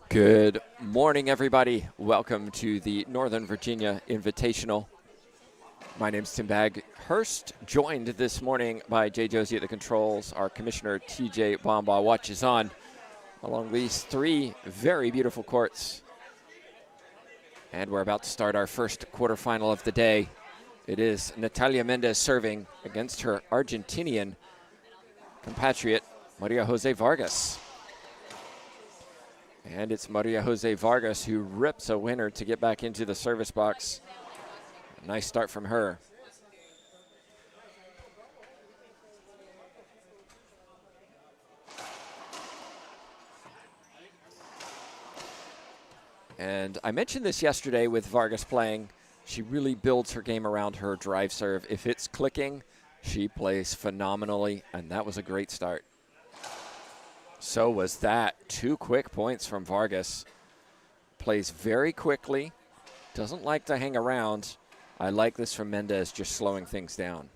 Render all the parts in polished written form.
Good morning, everybody. Welcome to the Northern Virginia Invitational. My name's Tim Baghurst, joined this morning by Jay Josie at the controls. Our commissioner, TJ Bombaugh, watches on along these three very beautiful courts. And we're about to start our first quarterfinal of the day. It is Natalia Mendez serving against her Argentinian compatriot, Maria Jose Vargas. And it's Maria Jose Vargas who rips a winner to get back into the service box. A nice start from her. And I mentioned this yesterday with Vargas playing. She really builds her game around her drive serve. If it's clicking, she plays phenomenally, and that was a great start. So was that. 2 quick points from Vargas. Plays very quickly, doesn't like to hang around. I like this from Mendez, just slowing things down.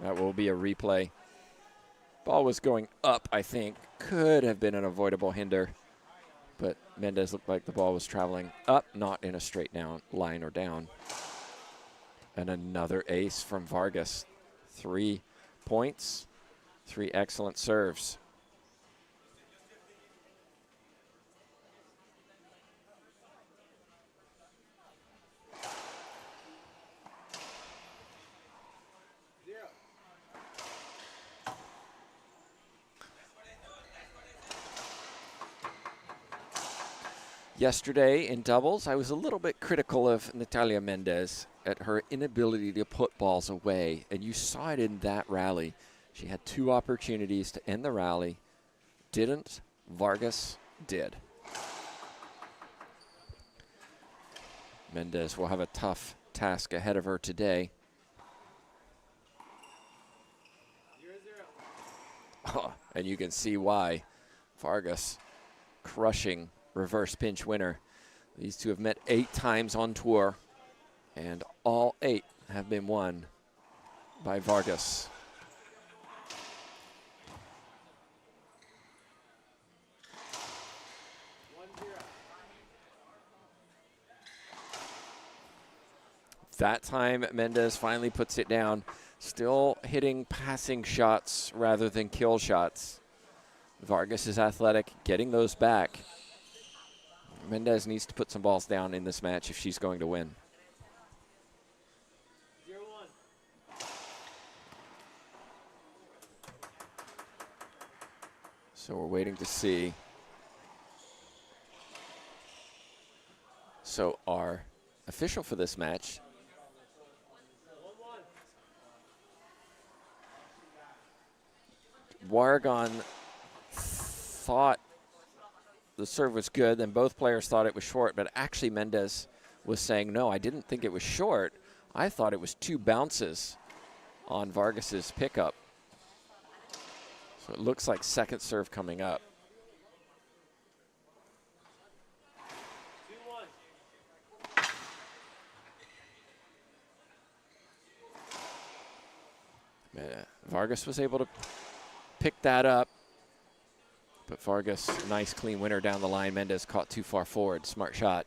That will be a replay. Ball was going up, I think. Could have been an avoidable hinder. But Mendez looked like the ball was traveling up, not in a straight down line or down. And another ace from Vargas. 3 points, 3 excellent serves. Yesterday in doubles, I was a little bit critical of Natalia Mendez at her inability to put balls away, and you saw it in that rally. She had 2 opportunities to end the rally. Didn't. Vargas did. Mendez will have a tough task ahead of her today. Oh, and you can see why. Vargas crushing reverse pinch winner. These two have met 8 times on tour, and all 8 have been won by Vargas. That time, Mendez finally puts it down. Still hitting passing shots rather than kill shots. Vargas is athletic, getting those back. Mendez needs to put some balls down in this match if she's going to win. 0-1. So we're waiting to see. So our official for this match, Vargas thought the serve was good, and both players thought it was short, but actually Mendez was saying, no, I didn't think it was short. I thought it was 2 bounces on Vargas's pickup. So it looks like second serve coming up. 2-1. Vargas was able to pick that up. But Vargas, nice clean winner down the line. Mendez caught too far forward. Smart shot.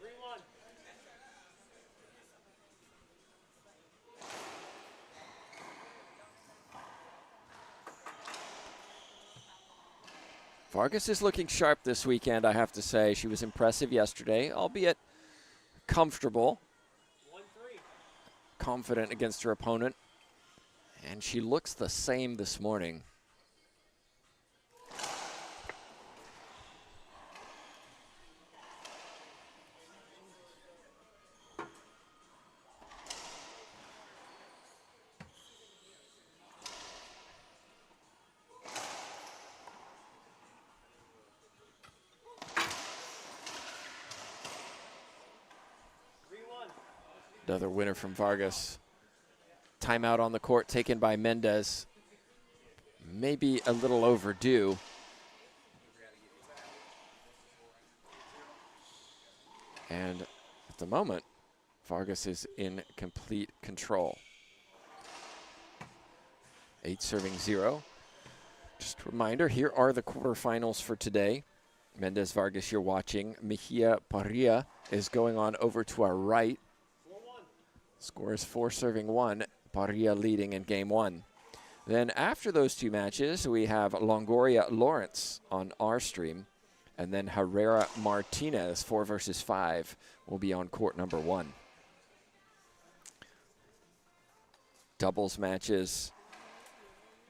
3-1. Vargas is looking sharp this weekend, I have to say. She was impressive yesterday, albeit comfortable. 1-3. Confident against her opponent. And she looks the same this morning. Another winner from Vargas. Timeout on the court taken by Mendez. Maybe a little overdue. And at the moment, Vargas is in complete control. 8 serving 0. Just a reminder, here are the quarterfinals for today. Mendez, Vargas, you're watching. Mejia, Parilla is going on over to our right. Score is 4 serving 1. Parilla leading in game 1. Then after those two matches, we have Longoria Lawrence on our stream. And then Herrera Martinez, 4 versus 5, will be on court number 1. Doubles matches.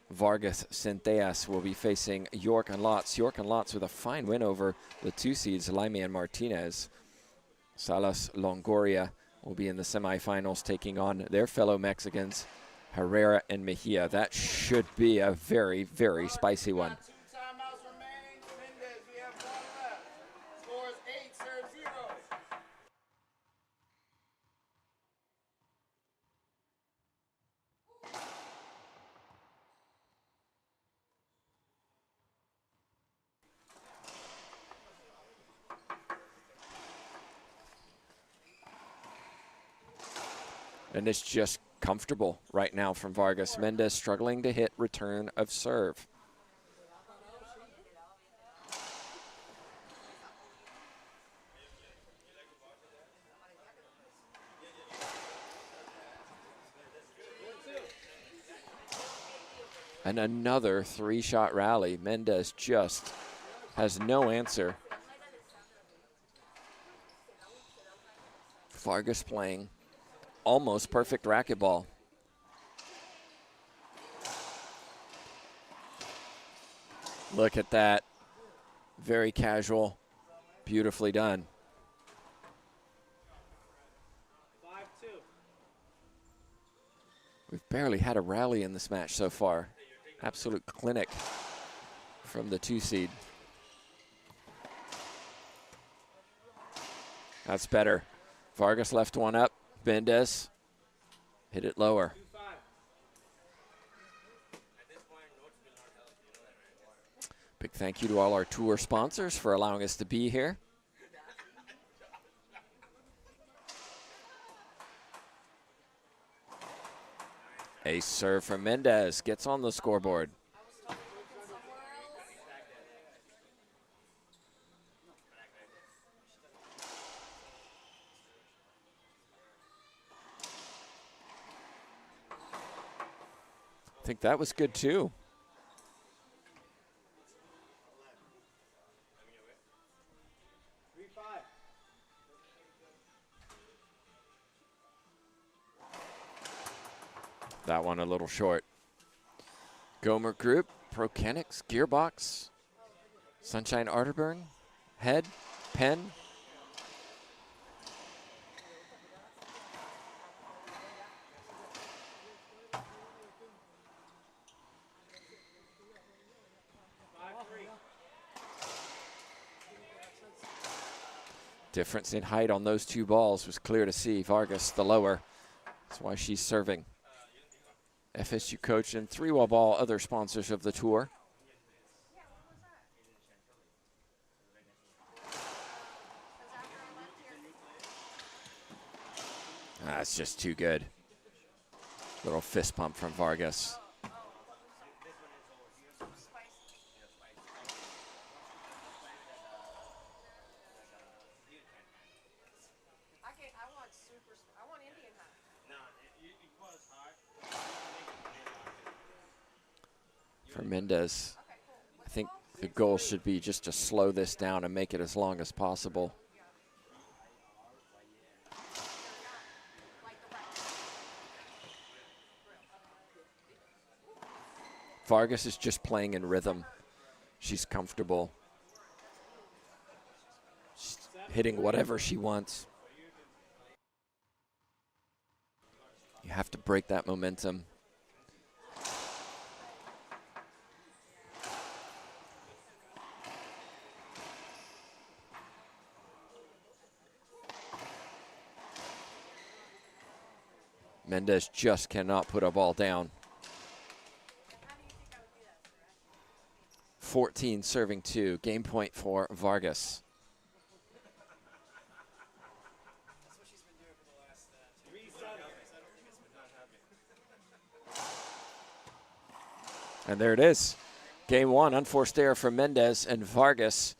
Vargas Centellas will be facing York and Lotz. York and Lotz with a fine win over the 2 seeds, Laime and Martinez. Salas Longoria will be in the semifinals taking on their fellow Mexicans, Herrera and Mejia. That should be a very, very spicy one. And it's just comfortable right now from Vargas. Mendez struggling to hit return of serve. And another 3-shot rally. Mendez just has no answer. Vargas playing almost perfect racquetball. Look at that. Very casual. Beautifully done. 5-2. We've barely had a rally in this match so far. Absolute clinic from the 2 seed. That's better. Vargas left one up. Mendez hit it lower. Big thank you to all our tour sponsors for allowing us to be here. Ace serve from Mendez, gets on the scoreboard. I think that was good too. That one a little short. Gomer Group, Prokenix, Gearbox, Sunshine Arterburn, Head, Pen. Difference in height on those 2 balls was clear to see. Vargas, the lower. That's why she's serving. FSU coach and 3-wall ball, other sponsors of the tour. That's just too good. Little fist pump from Vargas. For Mendez, I think the goal should be just to slow this down and make it as long as possible. Vargas is just playing in rhythm. She's comfortable. She's hitting whatever she wants. You have to break that momentum. Mendez just cannot put a ball down. 14 serving 2. Game point for Vargas. And there it is. Game one, unforced error from Mendez, and Vargas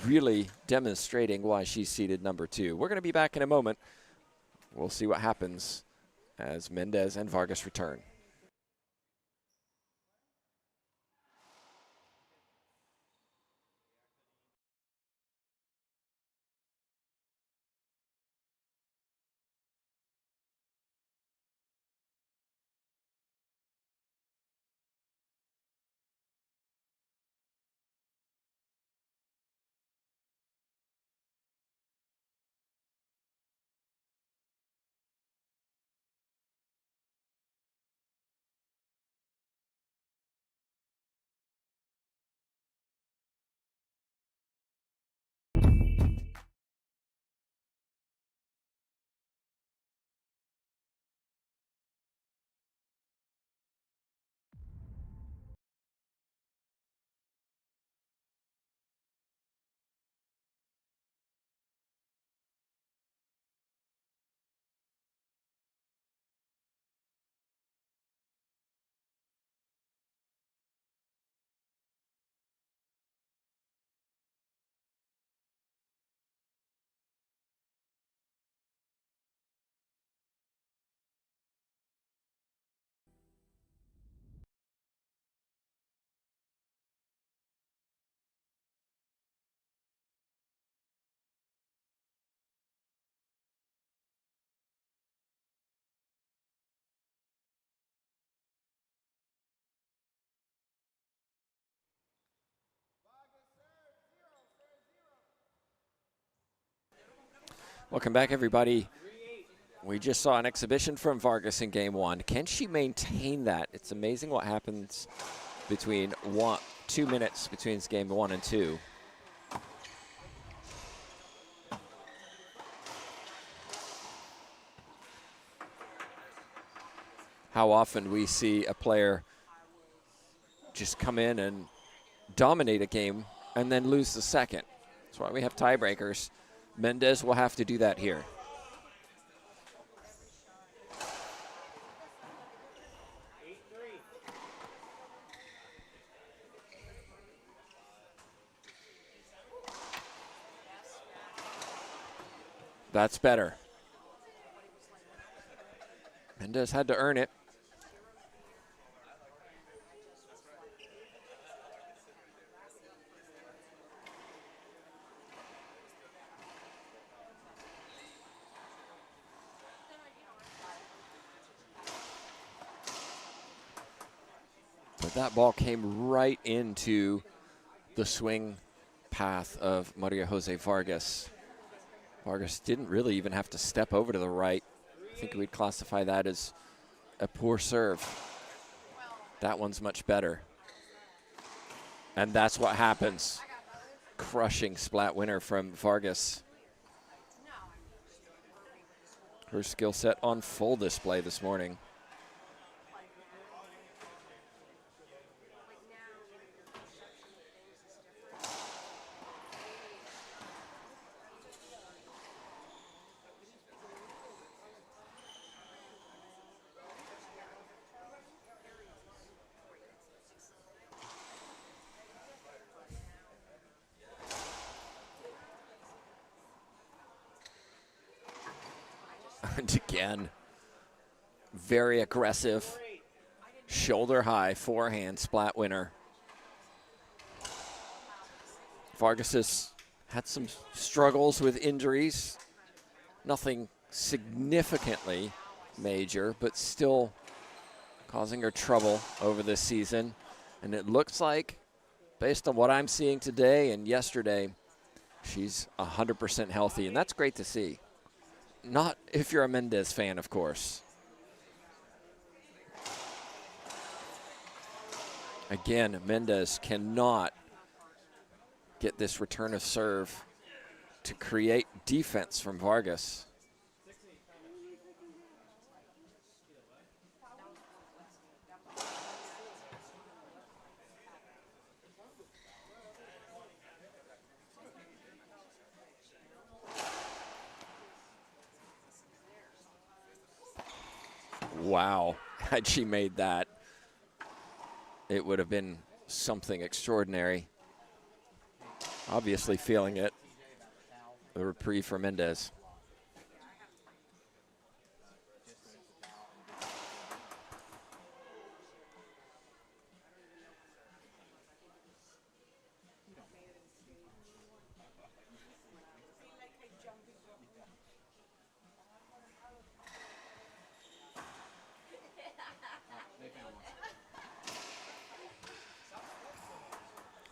really demonstrating why she's seeded number 2. We're going to be back in a moment. We'll see what happens as Mendez and Vargas return. Welcome back, everybody. We just saw an exhibition from Vargas in game one. Can she maintain that? It's amazing what happens between 2 minutes between game 1 and 2. How often we see a player just come in and dominate a game and then lose the second. That's why we have tiebreakers. Mendez will have to do that here. That's better. Mendez had to earn it. But that ball came right into the swing path of Maria Jose Vargas. Vargas didn't really even have to step over to the right. I think we'd classify that as a poor serve. That one's much better. And that's what happens. Crushing splat winner from Vargas. Her skill set on full display this morning. And again, very aggressive, shoulder high, forehand splat winner. Vargas has had some struggles with injuries. Nothing significantly major, but still causing her trouble over this season. And it looks like, based on what I'm seeing today and yesterday, she's 100% healthy, and that's great to see. Not if you're a Mendez fan, of course. Again, Mendez cannot get this return of serve to create defense from Vargas. Wow, had she made that. it would have been something extraordinary. Obviously feeling it. The reprieve for Mendez.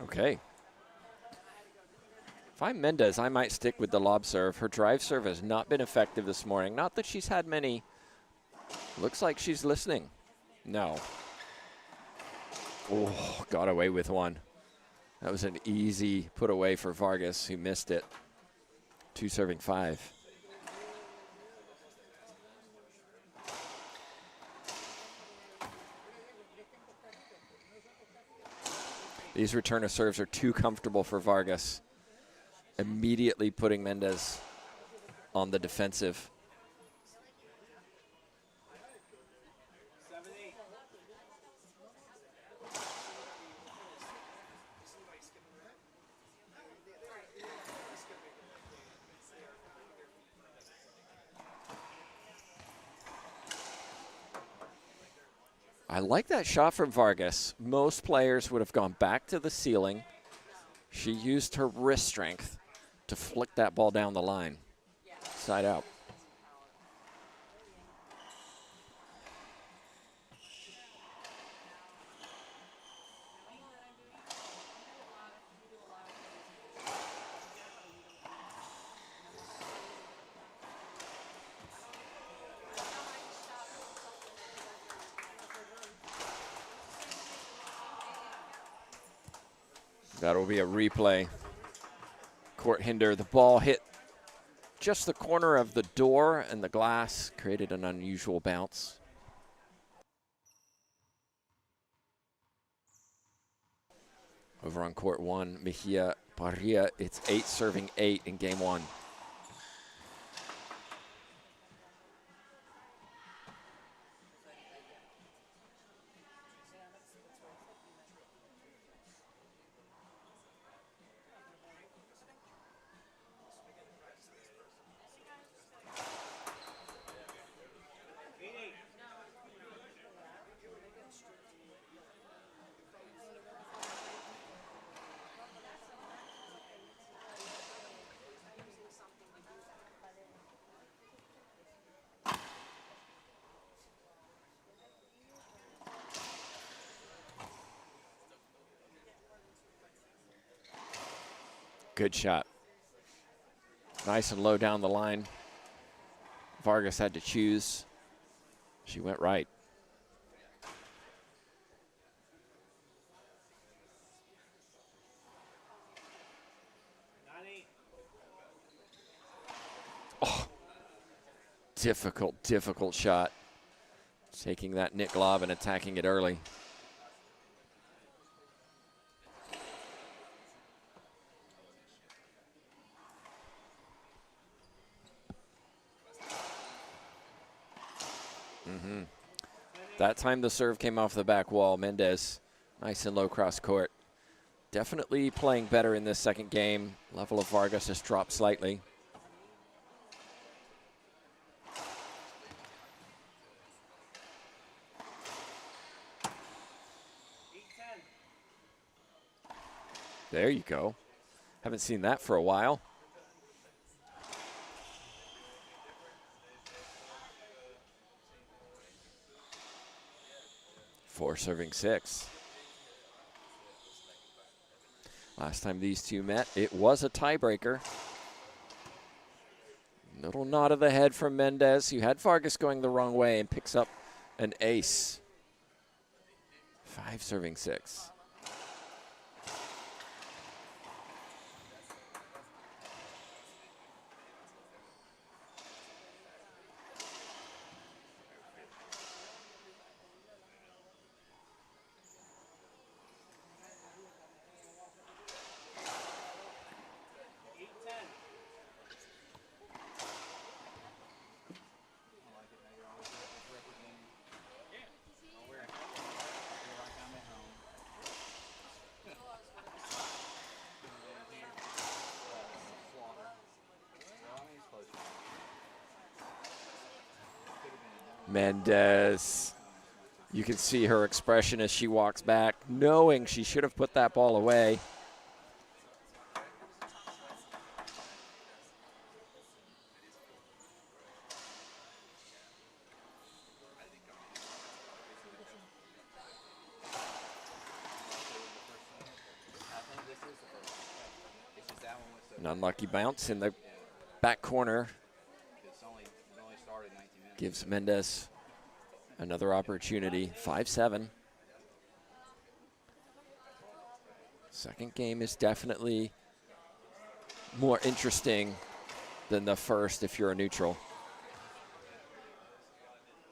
Okay. If I'm Mendez, I might stick with the lob serve. Her drive serve has not been effective this morning. Not that she's had many. Looks like she's listening. No. Oh, got away with one. That was an easy put away for Vargas, who missed it. 2 serving 5. These return of serves are too comfortable for Vargas. Immediately putting Mendez on the defensive. 7-8. I like that shot from Vargas. Most players would have gone back to the ceiling. She used her wrist strength to flick that ball down the line. Side out. That'll be a replay. Court hinder. The ball hit just the corner of the door, and the glass created an unusual bounce. Over on court 1, Mejia Parrilla, it's 8 serving 8 in game 1. Good shot. Nice and low down the line. Vargas had to choose. She went right. Oh, difficult shot. Taking that Nick lob and attacking it early. That time the serve came off the back wall. Mendez, nice and low cross court. Definitely playing better in this second game. Level of Vargas has dropped slightly. There you go. Haven't seen that for a while. Four serving 6. Last time these two met, it was a tiebreaker. Little nod of the head from Mendez, who had Vargas going the wrong way, and picks up an ace. 5 serving 6. Mendez. You can see her expression as she walks back, knowing she should have put that ball away. An unlucky bounce in the back corner gives Mendez another opportunity. 5-7. Second game is definitely more interesting than the first if you're a neutral.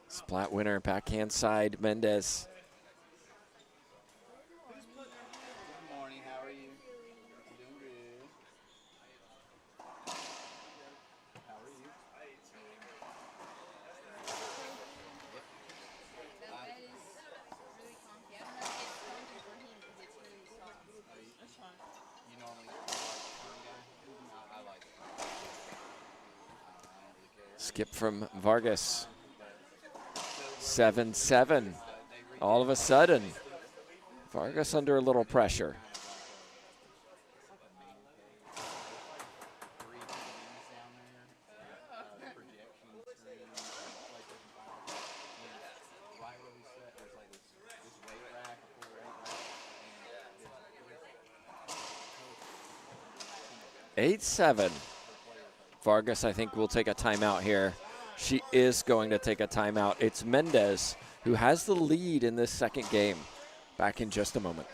Splat winner, backhand side, Mendez. Good morning, how are you? Doing good. How are you? That is really comfy. I don't know if it's comfy for him because it's really soft. That's fine. You normally like firm guy? I like it. I don't really care. Skip from Vargas. 7-7. All of a sudden, Vargas under a little pressure. Eight, 8-7. Vargas, I think, will take a timeout here. She is going to take a timeout. It's Mendez who has the lead in this second game. Back in just a moment.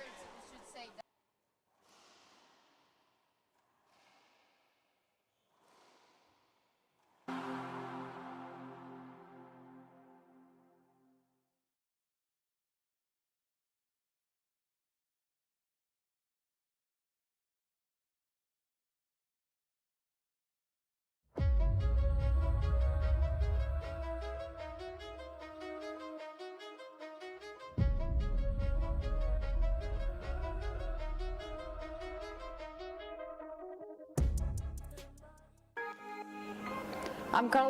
I'm Carl.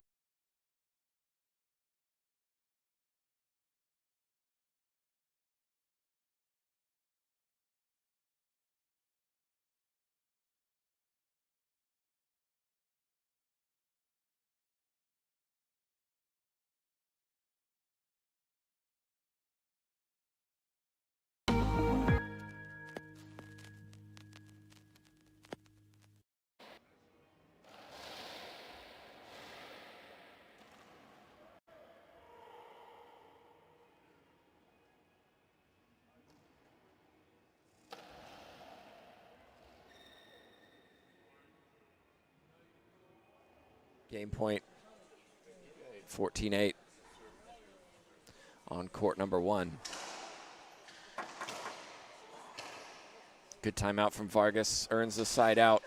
Game point, 14-8 on court number 1. Good timeout from Vargas, earns the side out.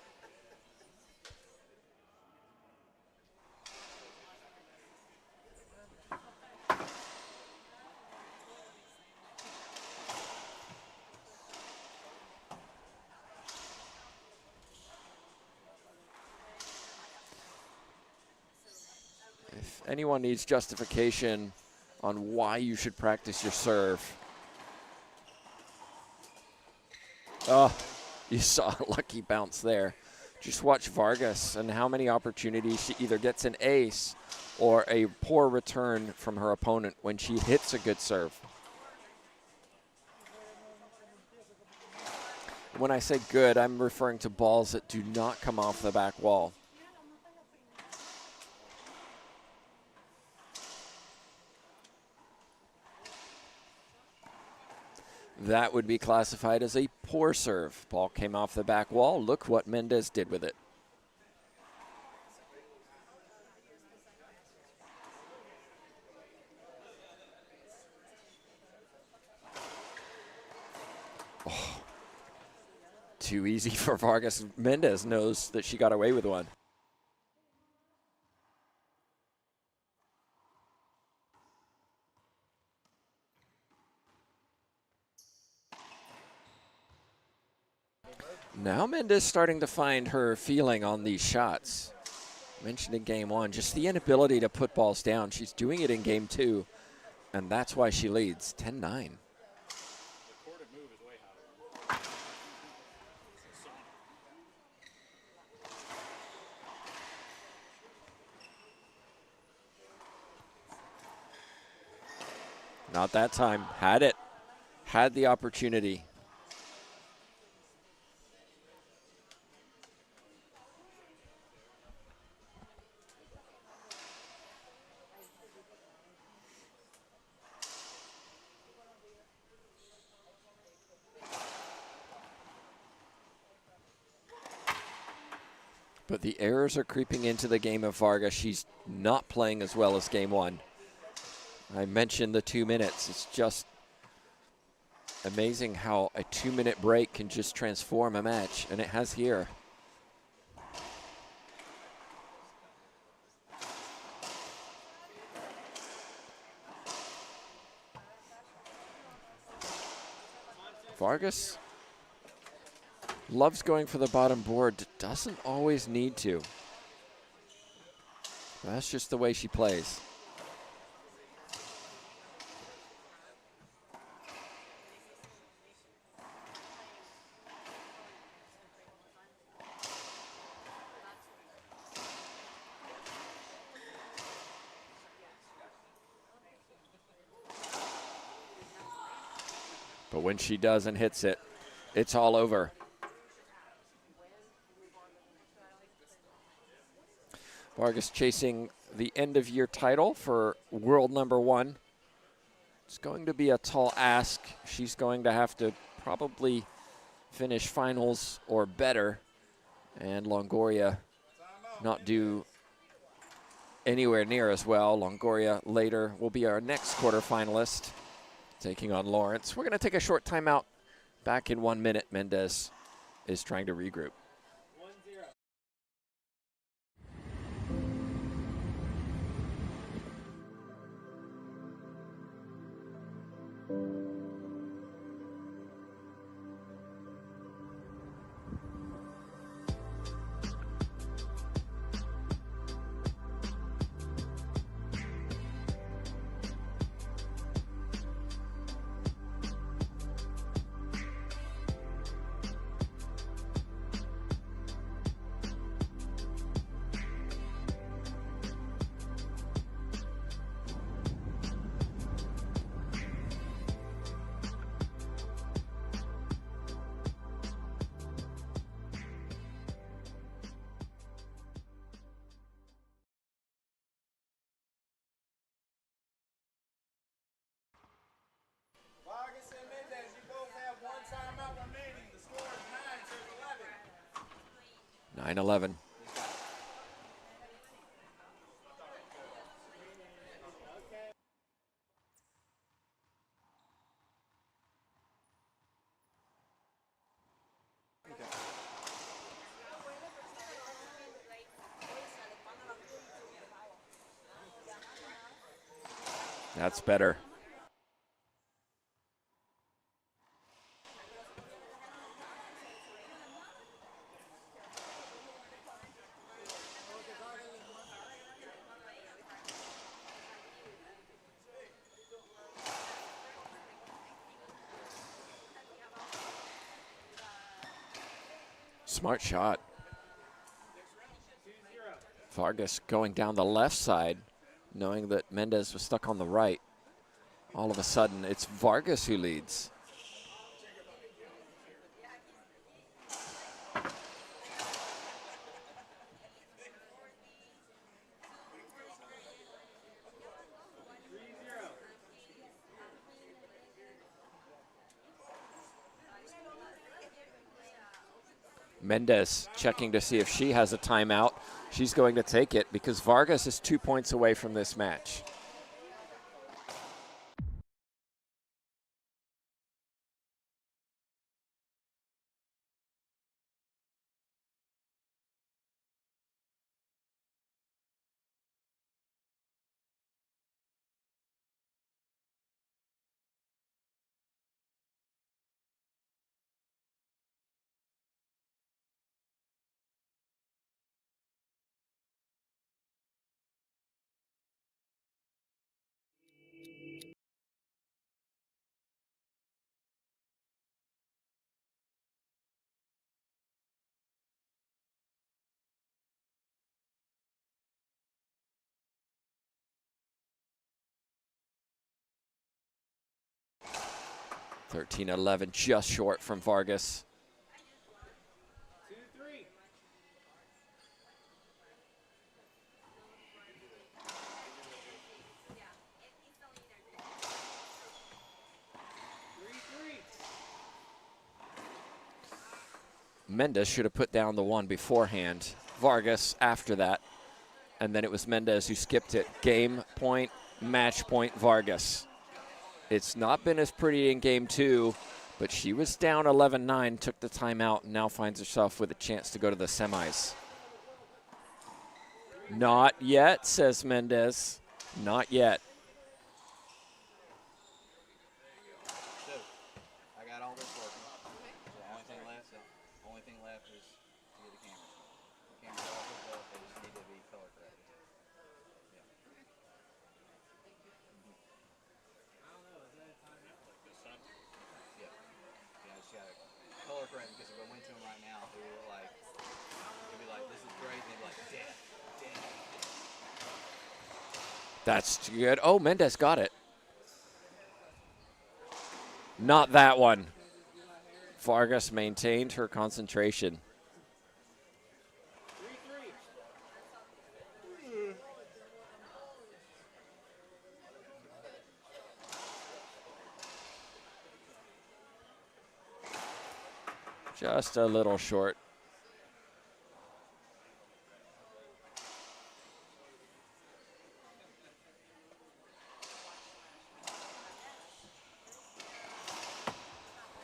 If anyone needs justification on why you should practice your serve. Oh, you saw a lucky bounce there. Just watch Vargas and how many opportunities she either gets an ace or a poor return from her opponent when she hits a good serve. When I say good, I'm referring to balls that do not come off the back wall. That would be classified as a poor serve. Ball came off the back wall. Look what Mendez did with it. Oh, too easy for Vargas. Mendez knows that she got away with one. Now Mendez starting to find her feeling on these shots. mentioned in game one, just the inability to put balls down. She's doing it in game two, and that's why she leads 10-9. Not that time. Had it. Had the opportunity. But the errors are creeping into the game of Vargas. She's not playing as well as game one. I mentioned the 2 minutes. It's just amazing how a 2-minute break can just transform a match, and it has here. Vargas loves going for the bottom board, doesn't always need to. That's just the way she plays. But when she does and hits it, it's all over. Vargas chasing the end-of-year title for world #1. It's going to be a tall ask. She's going to have to probably finish finals or better, and Longoria not do anywhere near as well. Longoria later will be our next quarterfinalist, taking on Lawrence. We're going to take a short timeout. Back in 1 minute. Mendez is trying to regroup. 1-0. Vargas and Mendez, you both have one timeout remaining. The score is 9-11. 9-11. That's better. Smart shot. 2-0. Vargas going down the left side, knowing that Mendez was stuck on the right. All of a sudden, it's Vargas who leads. Mendez checking to see if she has a timeout. She's going to take it because Vargas is 2 points away from this match. 13-11, just short from Vargas. 2-3. 3-3. Mendez should have put down the one beforehand. Vargas after that. And then it was Mendez who skipped it. Game point, match point, Vargas. It's not been as pretty in game two, but she was down 11-9, took the timeout, and now finds herself with a chance to go to the semis. Not yet, says Mendez. Not yet. So, I got all this working. The only thing left is to get the cameras. The cameras all hooked up. They just need to be color corrected. Yeah. Yeah. Yeah, I just gotta color correct because if I went to them right now, they were like, they'd be like, this is great. And they'd be like, damn. That's good. Oh, Mendez got it. Not that one. Vargas maintained her concentration. 3-3. Just a little short.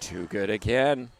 Too good again.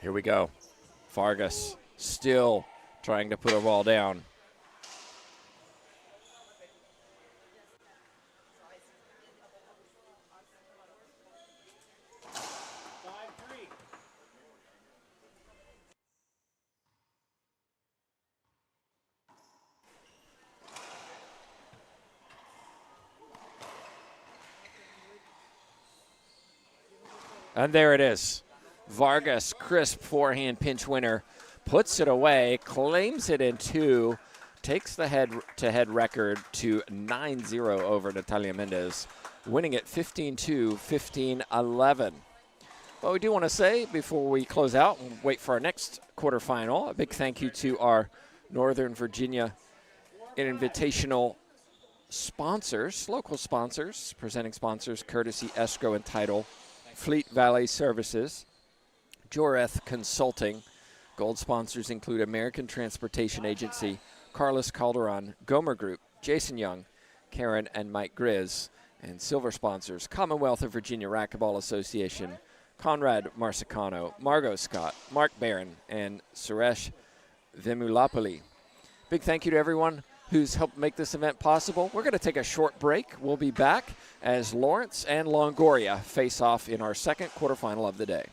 Here we go. Vargas still trying to put a ball down. And there it is. Vargas, crisp forehand pinch winner, puts it away, claims it in two, takes the head-to-head record to 9-0 over Natalia Mendez, winning it 15-2, 15-11. Well, we do want to say before we close out and wait for our next quarterfinal, a big thank you to our Northern Virginia Invitational sponsors, local sponsors, presenting sponsors, Courtesy Escrow and Title, Fleet Valley Services, Joreth Consulting. Gold sponsors include American Transportation Agency, Carlos Calderon, Gomer Group, Jason Young, Karen and Mike Grizz. And silver sponsors, Commonwealth of Virginia Racquetball Association, Conrad Marsicano, Margot Scott, Mark Barron, and Suresh Vimulapalli. Big thank you to everyone who's helped make this event possible. We're going to take a short break. We'll be back as Lawrence and Longoria face off in our second quarterfinal of the day.